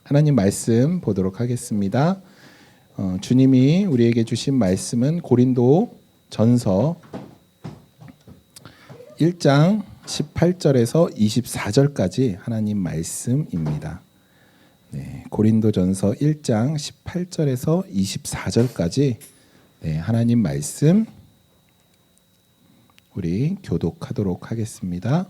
하나님 말씀 보도록 하겠습니다. 주님이 우리에게 주신 말씀은 고린도 전서 1장 18절에서 24절까지 하나님 말씀입니다. 네, 고린도 전서 1장 18절에서 24절까지 하나님 말씀 우리 교독하도록 하겠습니다.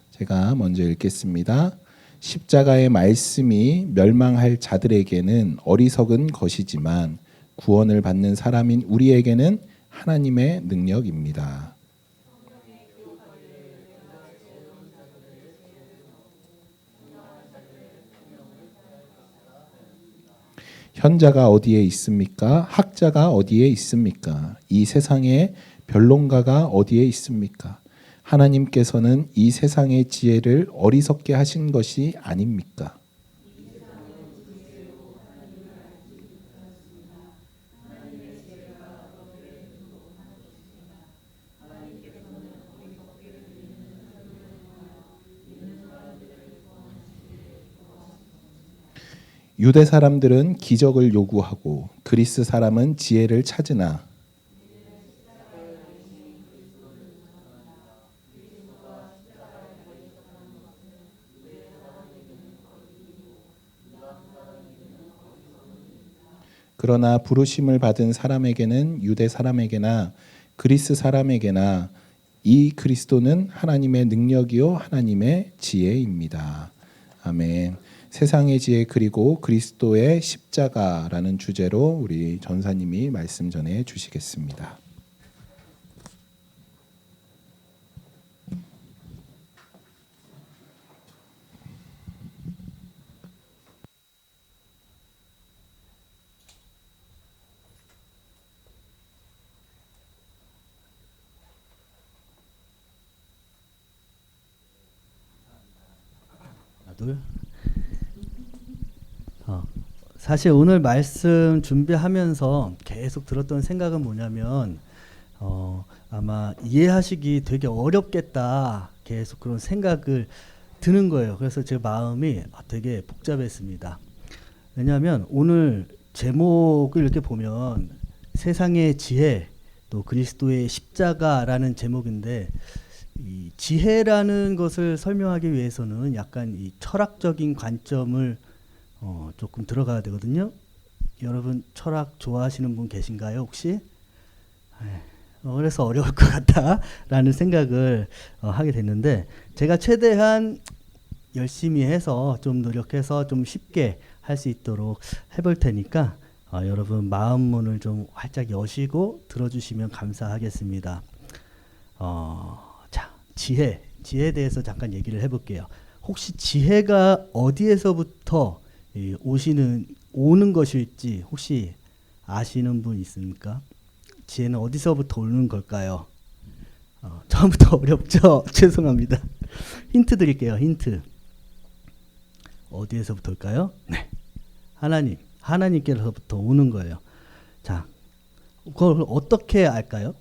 제가 먼저 읽겠습니다. 십자가의 말씀이 멸망할 자들에게는 어리석은 것이지만 구원을 받는 사람인 우리에게는 하나님의 능력입니다. 현자가 어디에 있습니까? 학자가 어디에 있습니까? 이 세상에 변론가가 어디에 있습니까? 하나님께서는 이 세상의 지혜를 어리석게 하신 것이 아닙니까? 유대 사람들은 기적을 요구하고 그리스 사람은 지혜를 찾으나 그러나 부르심을 받은 사람에게는 유대 사람에게나 그리스 사람에게나 이 그리스도는 하나님의 능력이요 하나님의 지혜입니다. 아멘. 세상의 지혜 그리고 그리스도의 십자가라는 주제로 우리 전사님이 말씀 전해 주시겠습니다. 사실 오늘 말씀 준비하면서 계속 들었던 생각은 뭐냐면 아마 이해하시기 되게 어렵겠다 계속 그런 생각을 드는 거예요. 그래서 제 마음이 되게 복잡했습니다. 왜냐하면 오늘 제목을 이렇게 보면 세상의 지혜 또 그리스도의 십자가라는 제목인데 이 지혜라는 것을 설명하기 위해서는 약간 이 철학적인 관점을 조금 들어가야 되거든요. 여러분 철학 좋아하시는 분 계신가요 혹시? 그래서 어려울 것 같다라는 생각을 하게 됐는데 제가 최대한 열심히 해서 좀 노력해서 좀 쉽게 할 수 있도록 해볼 테니까 여러분 마음 문을 좀 활짝 여시고 들어주시면 감사하겠습니다. 자, 지혜에 대해서 잠깐 얘기를 해볼게요. 혹시 지혜가 어디에서부터 오는 것일지 혹시 아시는 분 있습니까? 지혜는 어디서부터 오는 걸까요? 처음부터 어렵죠? 죄송합니다. 힌트 드릴게요. 힌트. 어디에서부터 올까요? 네. 하나님께로부터 오는 거예요. 자, 그걸 어떻게 알까요?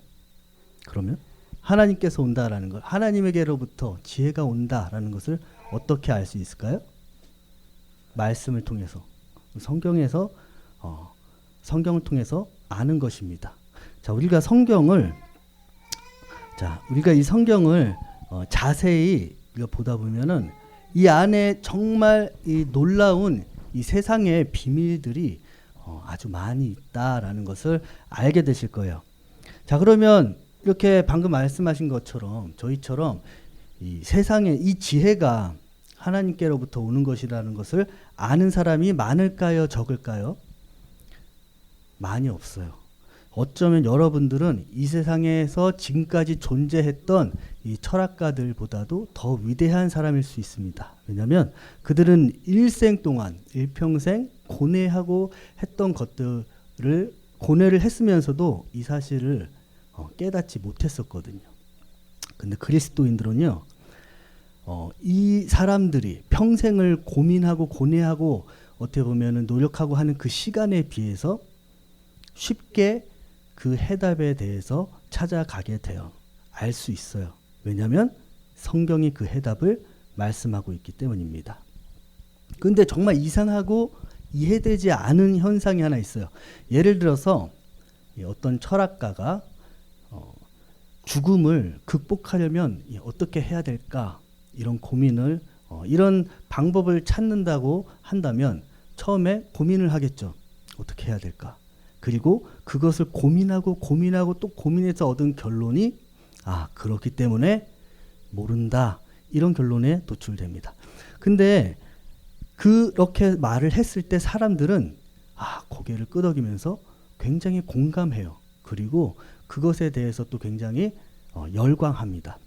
그러면 하나님께서 온다라는 걸, 하나님에게로부터 지혜가 온다라는 것을 어떻게 알 수 있을까요? 말씀을 통해서, 성경에서 성경을 통해서 아는 것입니다. 자, 우리가 이 성경을 자세히 우리가 보다 보면은 이 안에 정말 이 놀라운 이 세상의 비밀들이 아주 많이 있다라는 것을 알게 되실 거예요. 자, 그러면 이렇게 방금 말씀하신 것처럼 저희처럼 이 세상에 이 지혜가 하나님께로부터 오는 것이라는 것을 아는 사람이 많을까요? 적을까요? 많이 없어요. 어쩌면 여러분들은 이 세상에서 지금까지 존재했던 이 철학가들보다도 더 위대한 사람일 수 있습니다. 왜냐하면 그들은 일평생 고뇌하고 했던 것들을 고뇌를 했으면서도 이 사실을 깨닫지 못했었거든요. 근데 그리스도인들은요, 이 사람들이 평생을 고민하고 고뇌하고 어떻게 보면은 노력하고 하는 그 시간에 비해서 쉽게 그 해답에 대해서 찾아가게 돼요. 알 수 있어요. 왜냐하면 성경이 그 해답을 말씀하고 있기 때문입니다. 근데 정말 이상하고 이해되지 않은 현상이 하나 있어요. 예를 들어서 어떤 철학가가 죽음을 극복하려면 어떻게 해야 될까 이런 고민을 이런 방법을 찾는다고 한다면 처음에 고민을 하겠죠. 어떻게 해야 될까? 그리고 그것을 고민하고 또 고민해서 얻은 결론이 그렇기 때문에 모른다 이런 결론에 도출됩니다. 근데 그렇게 말을 했을 때 사람들은 고개를 끄덕이면서 굉장히 공감해요. 그리고 그것에 대해서 또 굉장히 열광합니다.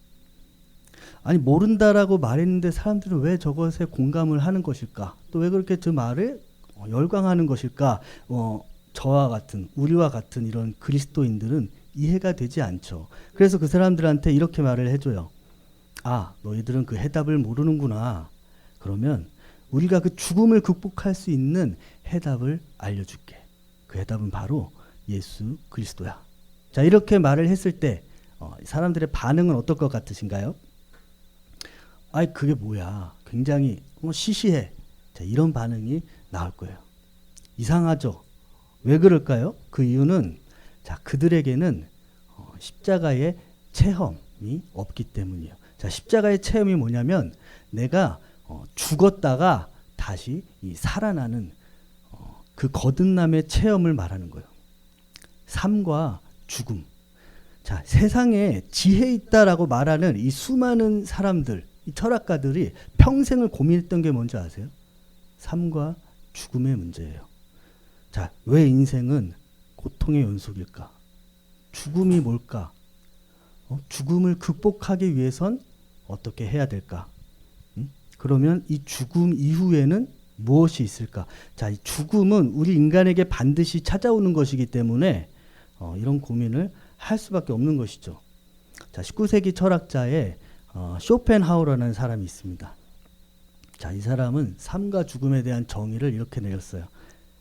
아니 모른다라고 말했는데 사람들은 왜 저것에 공감을 하는 것일까? 또 왜 그렇게 저 말에 열광하는 것일까? 저와 같은 우리와 같은 이런 그리스도인들은 이해가 되지 않죠. 그래서 그 사람들한테 이렇게 말을 해줘요. 너희들은 그 해답을 모르는구나. 그러면 우리가 그 죽음을 극복할 수 있는 해답을 알려줄게. 그 해답은 바로 예수 그리스도야. 자, 이렇게 말을 했을 때 사람들의 반응은 어떨 것 같으신가요? 그게 뭐야? 굉장히 시시해. 자, 이런 반응이 나올 거예요. 이상하죠? 왜 그럴까요? 그 이유는 그들에게는 십자가의 체험이 없기 때문이에요. 자, 십자가의 체험이 뭐냐면 내가 죽었다가 다시 살아나는 그 거듭남의 체험을 말하는 거예요. 삶과 죽음. 자, 세상에 지혜 있다라고 말하는 이 수많은 사람들, 이 철학가들이 평생을 고민했던 게 뭔지 아세요? 삶과 죽음의 문제예요. 자, 왜 인생은 고통의 연속일까? 죽음이 뭘까? 죽음을 극복하기 위해선 어떻게 해야 될까? 그러면 이 죽음 이후에는 무엇이 있을까? 자, 이 죽음은 우리 인간에게 반드시 찾아오는 것이기 때문에 이런 고민을 할 수밖에 없는 것이죠. 자, 19세기 철학자의 쇼펜하우어라는 사람이 있습니다. 자, 이 사람은 삶과 죽음에 대한 정의를 이렇게 내렸어요.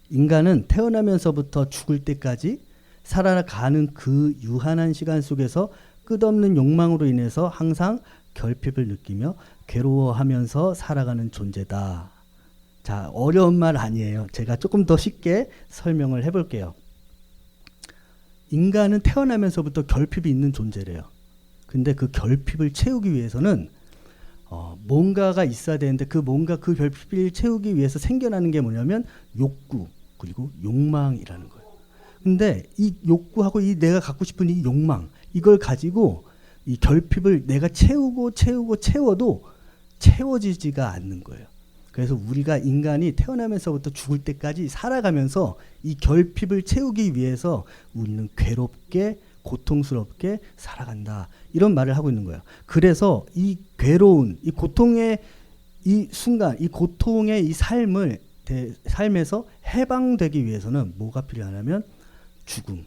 인간은 태어나면서부터 죽을 때까지 살아가는 그 유한한 시간 속에서 끝없는 욕망으로 인해서 항상 결핍을 느끼며 괴로워하면서 살아가는 존재다. 자, 어려운 말 아니에요. 제가 조금 더 쉽게 설명을 해볼게요. 인간은 태어나면서부터 결핍이 있는 존재래요. 근데 그 결핍을 채우기 위해서는 뭔가가 있어야 되는데 그 결핍을 채우기 위해서 생겨나는 게 뭐냐면 욕구 그리고 욕망이라는 거예요. 근데 이 욕구하고 이 내가 갖고 싶은 이 욕망 이걸 가지고 이 결핍을 내가 채워도 채워지지가 않는 거예요. 그래서 우리가 인간이 태어나면서부터 죽을 때까지 살아가면서 이 결핍을 채우기 위해서 우리는 괴롭게 고통스럽게 살아간다. 이런 말을 하고 있는 거예요. 그래서 이 괴로운 이 고통의 이 순간 이 고통의 이 삶에서 해방되기 위해서는 뭐가 필요하냐면 죽음.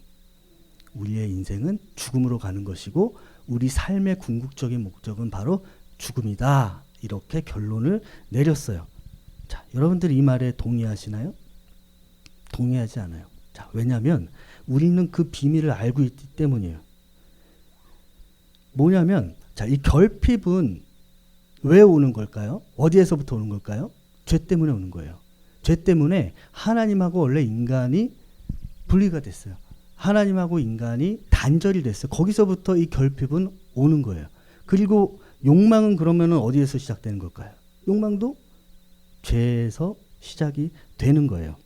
우리의 인생은 죽음으로 가는 것이고 우리 삶의 궁극적인 목적은 바로 죽음이다. 이렇게 결론을 내렸어요. 자, 여러분들이 이 말에 동의하시나요? 동의하지 않아요. 자, 왜냐하면 우리는 그 비밀을 알고 있기 때문이에요. 뭐냐면 이 결핍은 왜 오는 걸까요? 어디에서부터 오는 걸까요? 죄 때문에 오는 거예요. 죄 때문에 하나님하고 원래 인간이 분리가 됐어요. 하나님하고 인간이 단절이 됐어요. 거기서부터 이 결핍은 오는 거예요. 그리고 욕망은 그러면 어디에서 시작되는 걸까요? 욕망도 죄에서 시작이 되는 거예요.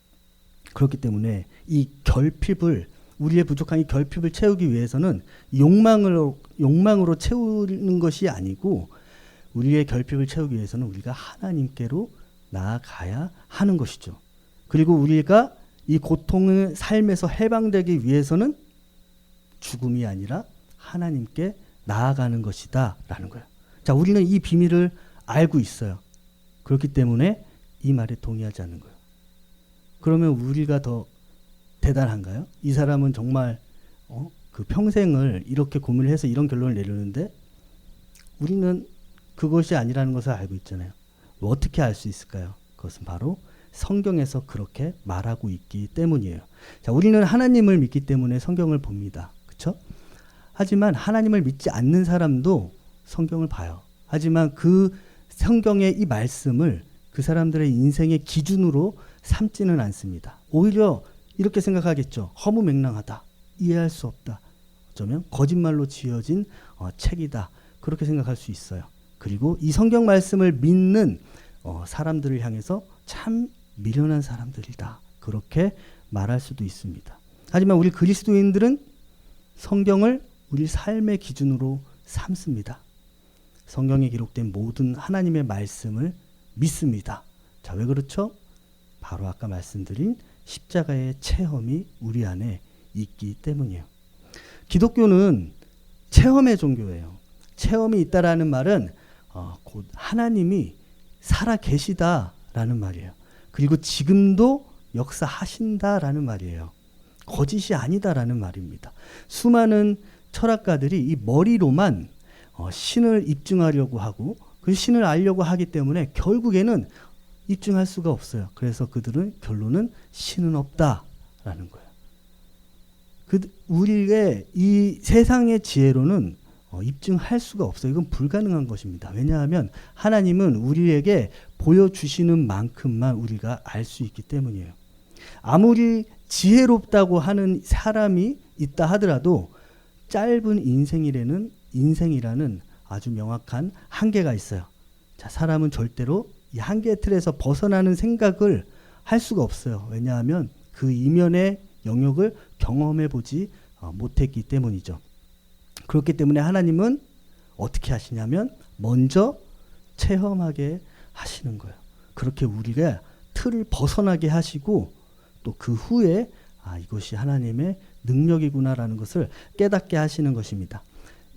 그렇기 때문에 이 결핍을 우리의 부족한 이 결핍을 채우기 위해서는 욕망으로 채우는 것이 아니고 우리의 결핍을 채우기 위해서는 우리가 하나님께로 나아가야 하는 것이죠. 그리고 우리가 이 고통의 삶에서 해방되기 위해서는 죽음이 아니라 하나님께 나아가는 것이다 라는 거예요. 자, 우리는 이 비밀을 알고 있어요. 그렇기 때문에 이 말에 동의하지 않는 거예요. 그러면 우리가 더 대단한가요? 이 사람은 정말 그 평생을 이렇게 고민을 해서 이런 결론을 내렸는데 우리는 그것이 아니라는 것을 알고 있잖아요. 어떻게 알 수 있을까요? 그것은 바로 성경에서 그렇게 말하고 있기 때문이에요. 자, 우리는 하나님을 믿기 때문에 성경을 봅니다. 그렇죠? 하지만 하나님을 믿지 않는 사람도 성경을 봐요. 하지만 그 성경의 이 말씀을 그 사람들의 인생의 기준으로 삼지는 않습니다. 오히려 이렇게 생각하겠죠. 허무맹랑하다. 이해할 수 없다. 어쩌면 거짓말로 지어진 책이다. 그렇게 생각할 수 있어요. 그리고 이 성경 말씀을 믿는 사람들을 향해서 참 미련한 사람들이다. 그렇게 말할 수도 있습니다. 하지만 우리 그리스도인들은 성경을 우리 삶의 기준으로 삼습니다. 성경에 기록된 모든 하나님의 말씀을 믿습니다. 자, 왜 그렇죠? 바로 아까 말씀드린 십자가의 체험이 우리 안에 있기 때문이에요. 기독교는 체험의 종교예요. 체험이 있다라는 말은 곧 하나님이 살아 계시다라는 말이에요. 그리고 지금도 역사하신다라는 말이에요. 거짓이 아니다라는 말입니다. 수많은 철학가들이 이 머리로만 신을 입증하려고 하고 그 신을 알려고 하기 때문에 결국에는 입증할 수가 없어요. 그래서 그들은 결론은 신은 없다라는 거예요. 우리의 이 세상의 지혜로는 입증할 수가 없어요. 이건 불가능한 것입니다. 왜냐하면 하나님은 우리에게 보여주시는 만큼만 우리가 알 수 있기 때문이에요. 아무리 지혜롭다고 하는 사람이 있다 하더라도 짧은 인생이라는 아주 명확한 한계가 있어요. 자, 사람은 절대로 이 한계의 틀에서 벗어나는 생각을 할 수가 없어요. 왜냐하면 그 이면의 영역을 경험해 보지 못했기 때문이죠. 그렇기 때문에 하나님은 어떻게 하시냐면 먼저 체험하게 하시는 거예요. 그렇게 우리가 틀을 벗어나게 하시고 또 그 후에 이것이 하나님의 능력이구나라는 것을 깨닫게 하시는 것입니다.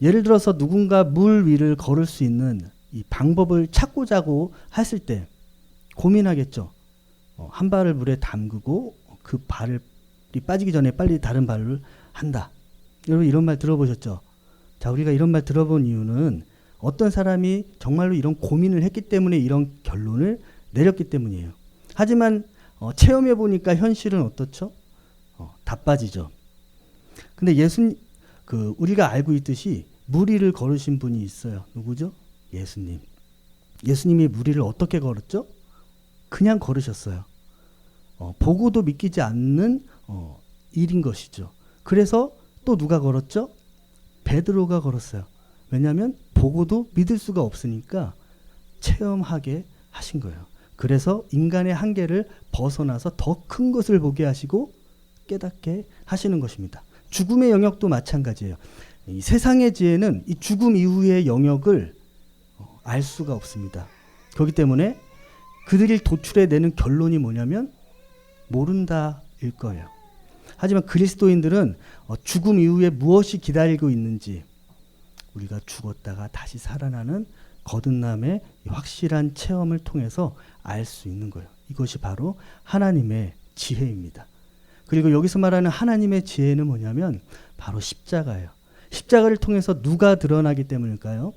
예를 들어서 누군가 물 위를 걸을 수 있는 이 방법을 찾고자고 했을 때 고민하겠죠. 한 발을 물에 담그고 그 발이 빠지기 전에 빨리 다른 발을 한다. 여러분 이런 말 들어보셨죠? 자, 우리가 이런 말 들어본 이유는 어떤 사람이 정말로 이런 고민을 했기 때문에 이런 결론을 내렸기 때문이에요. 하지만 체험해 보니까 현실은 어떻죠? 다 빠지죠. 근데 우리가 알고 있듯이 물 위를 걸으신 분이 있어요. 누구죠? 예수님. 예수님이 물 위를 어떻게 걸었죠? 그냥 걸으셨어요. 보고도 믿기지 않는 일인 것이죠. 그래서 또 누가 걸었죠? 베드로가 걸었어요. 왜냐하면 보고도 믿을 수가 없으니까 체험하게 하신 거예요. 그래서 인간의 한계를 벗어나서 더 큰 것을 보게 하시고 깨닫게 하시는 것입니다. 죽음의 영역도 마찬가지예요. 이 세상의 지혜는 이 죽음 이후의 영역을 알 수가 없습니다. 그렇기 때문에 그들이 도출해내는 결론이 뭐냐면 모른다일 거예요. 하지만 그리스도인들은 죽음 이후에 무엇이 기다리고 있는지 우리가 죽었다가 다시 살아나는 거듭남의 확실한 체험을 통해서 알 수 있는 거예요. 이것이 바로 하나님의 지혜입니다. 그리고 여기서 말하는 하나님의 지혜는 뭐냐면 바로 십자가예요. 십자가를 통해서 누가 드러나기 때문일까요?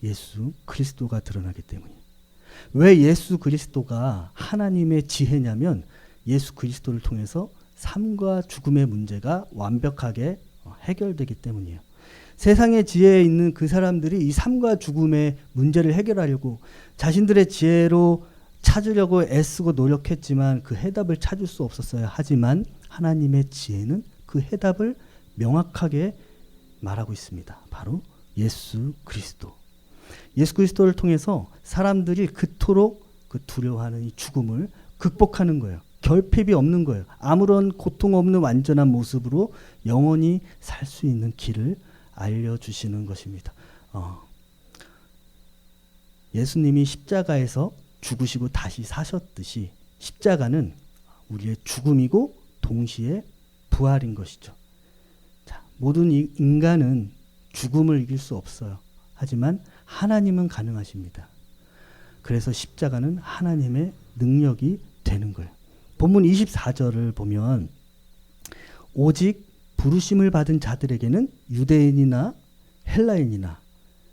예수 그리스도가 드러나기 때문이에요. 왜 예수 그리스도가 하나님의 지혜냐면 예수 그리스도를 통해서 삶과 죽음의 문제가 완벽하게 해결되기 때문이에요. 세상의 지혜에 있는 그 사람들이 이 삶과 죽음의 문제를 해결하려고 자신들의 지혜로 찾으려고 애쓰고 노력했지만 그 해답을 찾을 수 없었어요. 하지만 하나님의 지혜는 그 해답을 명확하게 말하고 있습니다. 바로 예수 그리스도. 예수 그리스도를 통해서 사람들이 그토록 두려워하는 이 죽음을 극복하는 거예요. 결핍이 없는 거예요. 아무런 고통 없는 완전한 모습으로 영원히 살 수 있는 길을 알려주시는 것입니다. 예수님이 십자가에서 죽으시고 다시 사셨듯이 십자가는 우리의 죽음이고 동시에 부활인 것이죠. 자, 모든 인간은 죽음을 이길 수 없어요. 하지만 하나님은 가능하십니다. 그래서 십자가는 하나님의 능력이 되는 거예요. 본문 24절을 보면 오직 부르심을 받은 자들에게는 유대인이나 헬라인이나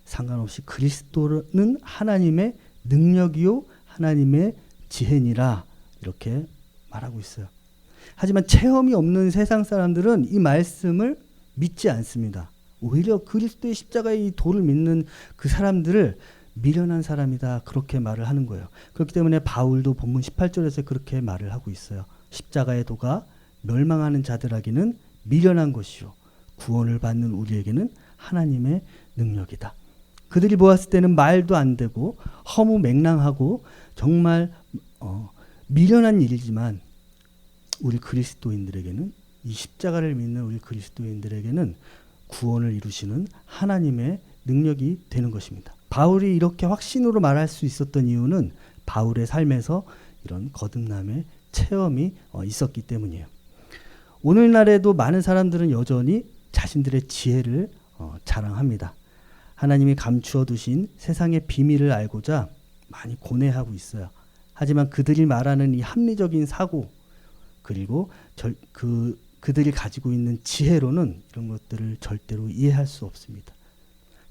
상관없이 그리스도는 하나님의 능력이요 하나님의 지혜니라 이렇게 말하고 있어요. 하지만 체험이 없는 세상 사람들은 이 말씀을 믿지 않습니다. 오히려 그리스도의 십자가의 이 도를 믿는 그 사람들을 미련한 사람이다 그렇게 말을 하는 거예요. 그렇기 때문에 바울도 본문 18절에서 그렇게 말을 하고 있어요. 십자가의 도가 멸망하는 자들에게는 미련한 것이요 구원을 받는 우리에게는 하나님의 능력이다. 그들이 보았을 때는 말도 안 되고 허무맹랑하고 정말 미련한 일이지만 우리 그리스도인들에게는 이 십자가를 믿는 우리 그리스도인들에게는 구원을 이루시는 하나님의 능력이 되는 것입니다. 바울이 이렇게 확신으로 말할 수 있었던 이유는 바울의 삶에서 이런 거듭남의 체험이 있었기 때문이에요. 오늘날에도 많은 사람들은 여전히 자신들의 지혜를 자랑합니다. 하나님이 감추어 두신 세상의 비밀을 알고자 많이 고뇌하고 있어요. 하지만 그들이 말하는 이 합리적인 사고 그리고 그들이 가지고 있는 지혜로는 이런 것들을 절대로 이해할 수 없습니다.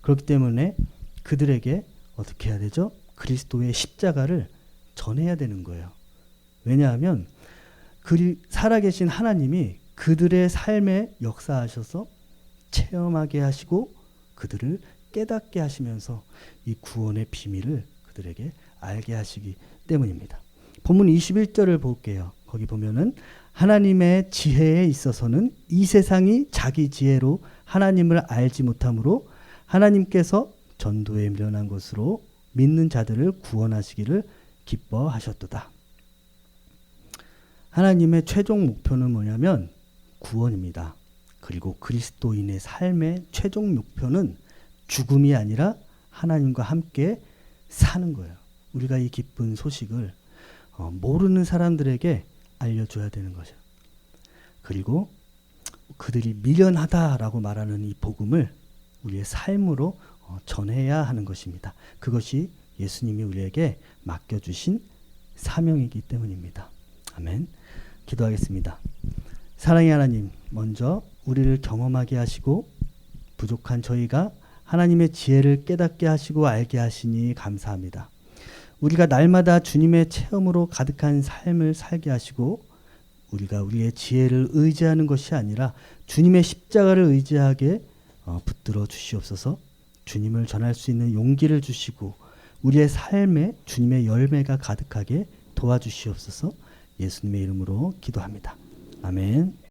그렇기 때문에 그들에게 어떻게 해야 되죠? 그리스도의 십자가를 전해야 되는 거예요. 왜냐하면 살아계신 하나님이 그들의 삶에 역사하셔서 체험하게 하시고 그들을 깨닫게 하시면서 이 구원의 비밀을 그들에게 알게 하시기 때문입니다. 본문 21절을 볼게요. 거기 보면은 하나님의 지혜에 있어서는 이 세상이 자기 지혜로 하나님을 알지 못하므로 하나님께서 전도에 미련한 것으로 믿는 자들을 구원하시기를 기뻐하셨도다. 하나님의 최종 목표는 뭐냐면 구원입니다. 그리고 그리스도인의 삶의 최종 목표는 죽음이 아니라 하나님과 함께 사는 거예요. 우리가 이 기쁜 소식을 모르는 사람들에게 알려줘야 되는 거죠. 그리고 그들이 미련하다라고 말하는 이 복음을 우리의 삶으로 전해야 하는 것입니다. 그것이 예수님이 우리에게 맡겨주신 사명이기 때문입니다. 아멘. 기도하겠습니다. 사랑의 하나님, 먼저 우리를 경험하게 하시고 부족한 저희가 하나님의 지혜를 깨닫게 하시고 알게 하시니 감사합니다. 우리가 날마다 주님의 체험으로 가득한 삶을 살게 하시고 우리가 우리의 지혜를 의지하는 것이 아니라 주님의 십자가를 의지하게 붙들어 주시옵소서. 주님을 전할 수 있는 용기를 주시고 우리의 삶에 주님의 열매가 가득하게 도와주시옵소서. 예수님의 이름으로 기도합니다. 아멘.